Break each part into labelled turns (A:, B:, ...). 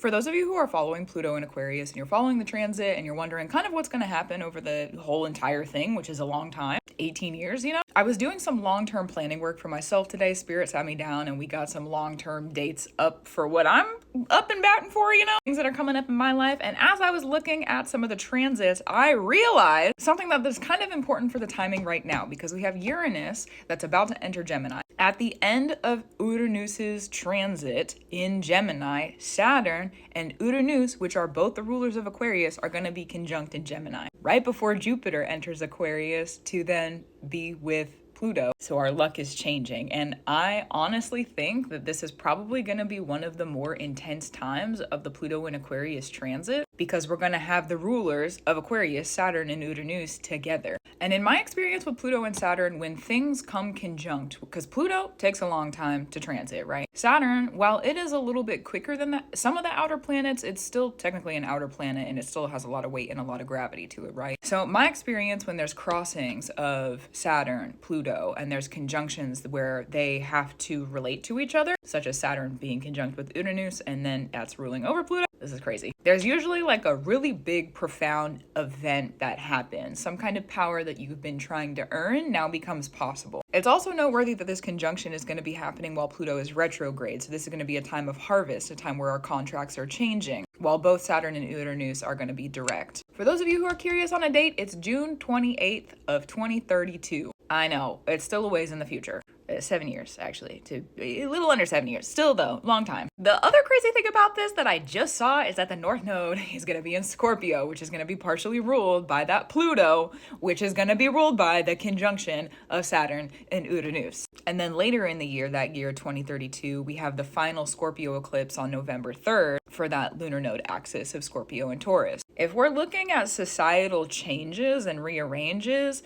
A: For those of you who are following Pluto in Aquarius and you're following the transit and you're wondering kind of what's going to happen over the whole entire thing, which is a long time, 18 years, I was doing some long-term planning work for myself today. Spirit sat me down and we got some long-term dates up for what I'm up and batting for, things that are coming up in my life. And as I was looking at some of the transits, I realized something that is kind of important for the timing right now, because we have Uranus that's about to enter Gemini. At the end of Uranus's transit in Gemini, Saturn and Uranus, which are both the rulers of Aquarius, are going to be conjunct in Gemini right before Jupiter enters Aquarius to then be with Pluto. So our luck is changing. And I honestly think that this is probably going to be one of the more intense times of the Pluto and Aquarius transit, because we're going to have the rulers of Aquarius, Saturn and Uranus, together. And in my experience with Pluto and Saturn, when things come conjunct, because Pluto takes a long time to transit, right? Saturn, while it is a little bit quicker than some of the outer planets, it's still technically an outer planet and it still has a lot of weight and a lot of gravity to it, right? So my experience when there's crossings of Saturn, Pluto, and there's conjunctions where they have to relate to each other, such as Saturn being conjunct with Uranus and then that's ruling over Pluto. This is crazy. There's usually like a really big, profound event that happens. Some kind of power that you've been trying to earn now becomes possible. It's also noteworthy that this conjunction is going to be happening while Pluto is retrograde. So this is going to be a time of harvest, a time where our contracts are changing, while both Saturn and Uranus are going to be direct. For those of you who are curious on a date, it's June 28th of 2032. I know, it's still a ways in the future. 7 years, actually, to a little under 7 years. Still, though, long time. The other crazy thing about this that I just saw is that the North Node is going to be in Scorpio, which is going to be partially ruled by that Pluto, which is going to be ruled by the conjunction of Saturn and Uranus. And then later in the year, that year 2032, we have the final Scorpio eclipse on November 3rd for that lunar node axis of Scorpio and Taurus. If we're looking at societal changes and rearranges,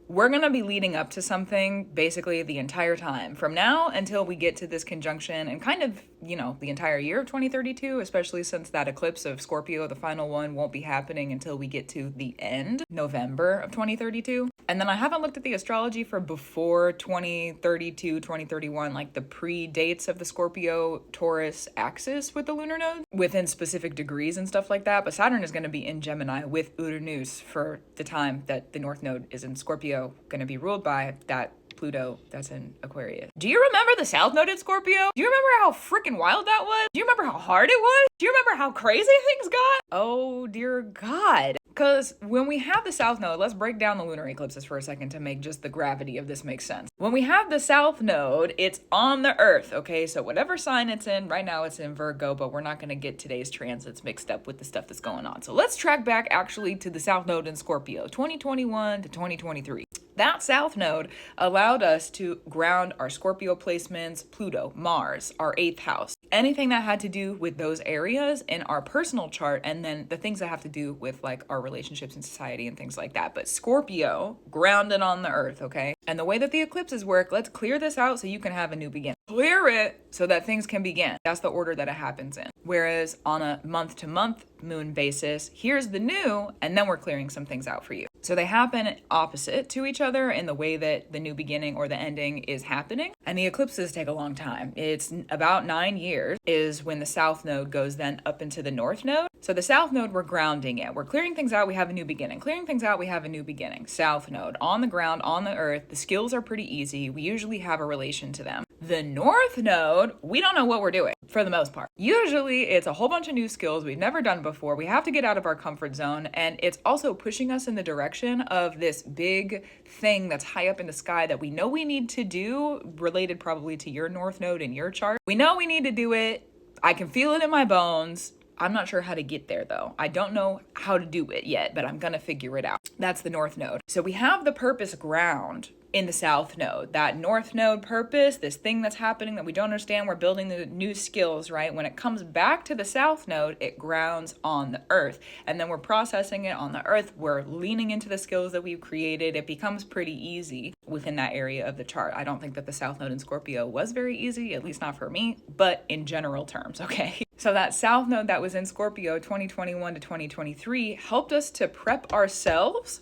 A: we're going to be leading up to something basically the entire time from now until we get to this conjunction and kind of, the entire year of 2032, especially since that eclipse of Scorpio, the final one, won't be happening until we get to the end, November of 2032. And then I haven't looked at the astrology for before 2032, 2031, like the pre-dates of the Scorpio-Taurus axis with the lunar node within specific degrees and stuff like that. But Saturn is going to be in Gemini with Uranus for the time that the North Node is in Scorpio, going to be ruled by that Pluto that's in Aquarius. Do you remember the South Node in Scorpio? Do you remember how freaking wild that was? Do you remember how hard it was? Do you remember how crazy things got? Oh dear God. Because when we have the South Node, let's break down the lunar eclipses for a second to make just the gravity of this make sense. When we have the South Node, it's on the Earth, okay? So whatever sign it's in, right now it's in Virgo, but we're not going to get today's transits mixed up with the stuff that's going on. So let's track back actually to the South Node in Scorpio, 2021 to 2023. That South Node allowed us to ground our Scorpio placements, Pluto, Mars, our 8th house, anything that had to do with those areas in our personal chart, and then the things that have to do with like our relationships in society and things like that. But Scorpio, grounded on the Earth, okay? And the way that the eclipses work, let's clear this out so you can have a new beginning. Clear it so that things can begin. That's the order that it happens in. Whereas on a month-to-month moon basis, here's the new, and then we're clearing some things out for you. So they happen opposite to each other in the way that the new beginning or the ending is happening. And the eclipses take a long time. It's about 9 years is when the South Node goes then up into the North Node. So the South Node, we're grounding it. We're clearing things out, we have a new beginning. Clearing things out, we have a new beginning. South Node, on the ground, on the Earth. The skills are pretty easy. We usually have a relation to them. The North Node, we don't know what we're doing for the most part. Usually it's a whole bunch of new skills we've never done before. We have to get out of our comfort zone, and it's also pushing us in the direction of this big thing that's high up in the sky that we know we need to do, related probably to your North Node in your chart. We know we need to do it. I can feel it in my bones. I'm not sure how to get there though. I don't know how to do it yet, but I'm gonna figure it out. That's the North Node. So we have the purpose ground in the South Node. That North Node purpose, this thing that's happening that we don't understand, we're building the new skills, right? When it comes back to the South Node, it grounds on the Earth. And then we're processing it on the Earth. We're leaning into the skills that we've created. It becomes pretty easy within that area of the chart. I don't think that the South Node in Scorpio was very easy, at least not for me, but in general terms, okay? So that South Node that was in Scorpio 2021 to 2023 helped us to prep ourselves,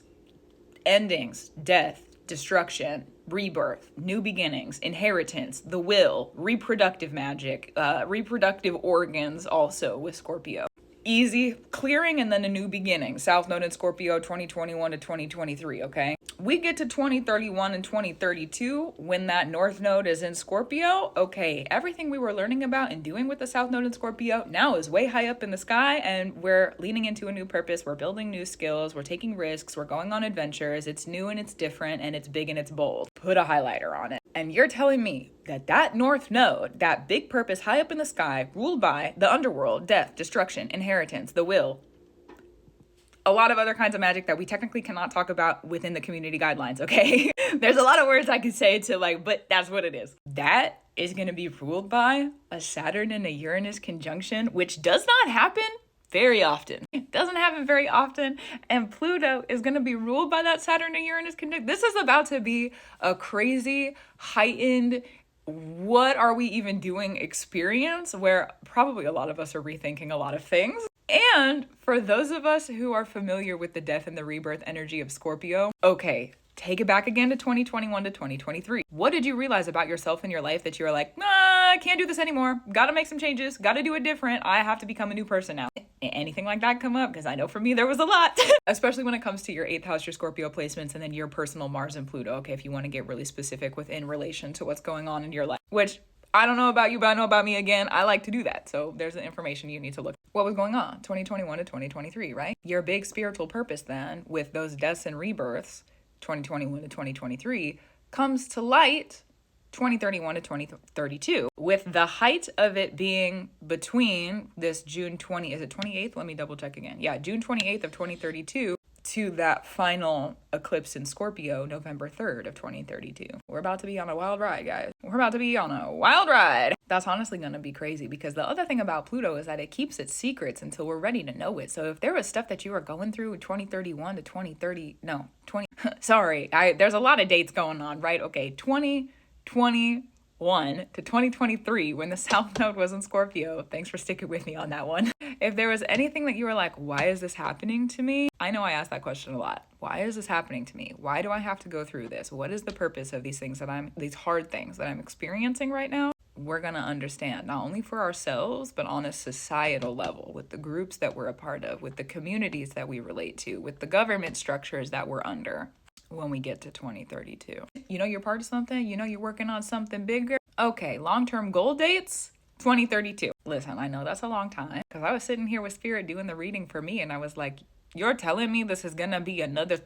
A: endings, death, destruction, rebirth, new beginnings, inheritance, the will, reproductive magic, reproductive organs also with Scorpio. Easy clearing and then a new beginning. South Node in Scorpio 2021 to 2023, okay? We get to 2031 and 2032 when that North Node is in Scorpio. Okay, everything we were learning about and doing with the South Node in Scorpio now is way high up in the sky, and we're leaning into a new purpose. We're building new skills. We're taking risks. We're going on adventures. It's new and it's different and it's big and it's bold. Put a highlighter on it. And you're telling me that North Node, that big purpose high up in the sky, ruled by the underworld, death, destruction, inheritance, the will, a lot of other kinds of magic that we technically cannot talk about within the community guidelines, okay? There's a lot of words I could say to but that's what it is. That is going to be ruled by a Saturn and a Uranus conjunction, which does not happen very often. It doesn't happen very often. And Pluto is going to be ruled by that Saturn and Uranus conjunction. This is about to be a crazy, heightened, what are we even doing experience where probably a lot of us are rethinking a lot of things. And for those of us who are familiar with the death and the rebirth energy of Scorpio, okay, take it back again to 2021 to 2023. What did you realize about yourself in your life that you were like, nah, I can't do this anymore. Gotta make some changes. Gotta do it different. I have to become a new person now. Anything like that come up? Because I know for me, there was a lot. Especially when it comes to your 8th house, your Scorpio placements, and then your personal Mars and Pluto. Okay, if you want to get really specific within relation to what's going on in your life, which I don't know about you, but I know about me again. I like to do that. So there's the information you need to look. What was going on 2021 to 2023, right? Your big spiritual purpose then with those deaths and rebirths, 2021 to 2023, comes to light 2031 to 2032, with the height of it being between this June 20, is it 28th? Let me double check again. Yeah, June 28th of 2032 to that final eclipse in Scorpio, November 3rd of 2032. We're about to be on a wild ride, guys. We're about to be on a wild ride. That's honestly going to be crazy because the other thing about Pluto is that it keeps its secrets until we're ready to know it. So if there was stuff that you were going through in 2031 to 2030, no, 20, sorry, there's a lot of dates going on, right? Okay, 2021 to 2023 when the South Node was in Scorpio. Thanks for sticking with me on that one. If there was anything that you were like, why is this happening to me? I know I ask that question a lot. Why is this happening to me? Why do I have to go through this? What is the purpose of these things these hard things that I'm experiencing right now? We're going to understand not only for ourselves, but on a societal level with the groups that we're a part of, with the communities that we relate to, with the government structures that we're under when we get to 2032. You know you're part of something? You know you're working on something bigger? Okay, long-term goal dates, 2032. Listen, I know that's a long time because I was sitting here with Spirit doing the reading for me and I was like, you're telling me this is going to be another...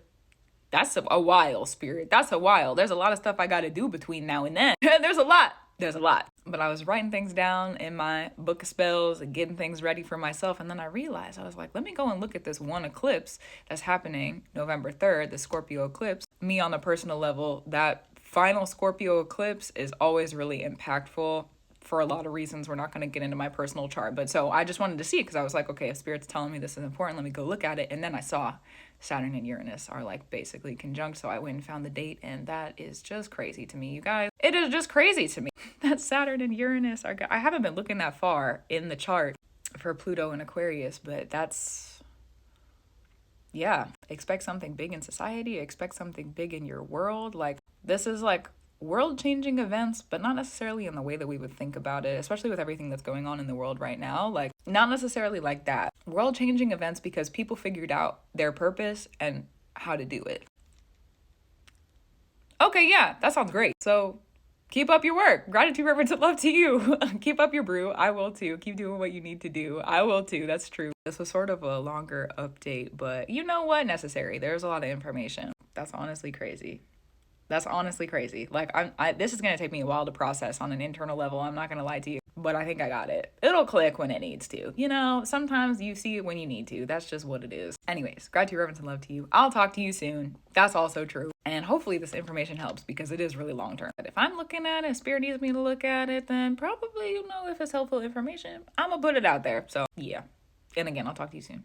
A: That's a while, Spirit. That's a while. There's a lot of stuff I got to do between now and then. There's a lot. But I was writing things down in my book of spells and getting things ready for myself. And then I realized, I was like, let me go and look at this one eclipse that's happening November 3rd, the Scorpio eclipse. Me on the personal level, that final Scorpio eclipse is always really impactful for a lot of reasons. We're not going to get into my personal chart. But so I just wanted to see it because I was like, okay, if Spirit's telling me this is important, let me go look at it. And then I saw Saturn and Uranus are like basically conjunct. So I went and found the date and that is just crazy to me, you guys. It is just crazy to me that Saturn and Uranus are, I haven't been looking that far in the chart for Pluto and Aquarius, but that's, yeah, expect something big in society, expect something big in your world. Like this is like world-changing events, but not necessarily in the way that we would think about it, especially with everything that's going on in the world right now. Like, not necessarily like that. World-changing events because people figured out their purpose and how to do it. Okay, yeah, that sounds great. So, keep up your work. Gratitude, reverence, and love to you. Keep up your brew. I will too. Keep doing what you need to do. I will too. That's true. This was sort of a longer update, but you know what? Necessary. There's a lot of information. That's honestly crazy. Like, this is going to take me a while to process on an internal level. I'm not going to lie to you, but I think I got it. It'll click when it needs to. You know, sometimes you see it when you need to. That's just what it is. Anyways, gratitude, reverence, and love to you. I'll talk to you soon. That's also true. And hopefully this information helps because it is really long term. But if I'm looking at it, Spirit needs me to look at it, then probably you'll know if it's helpful information. I'm going to put it out there. So, yeah. And again, I'll talk to you soon.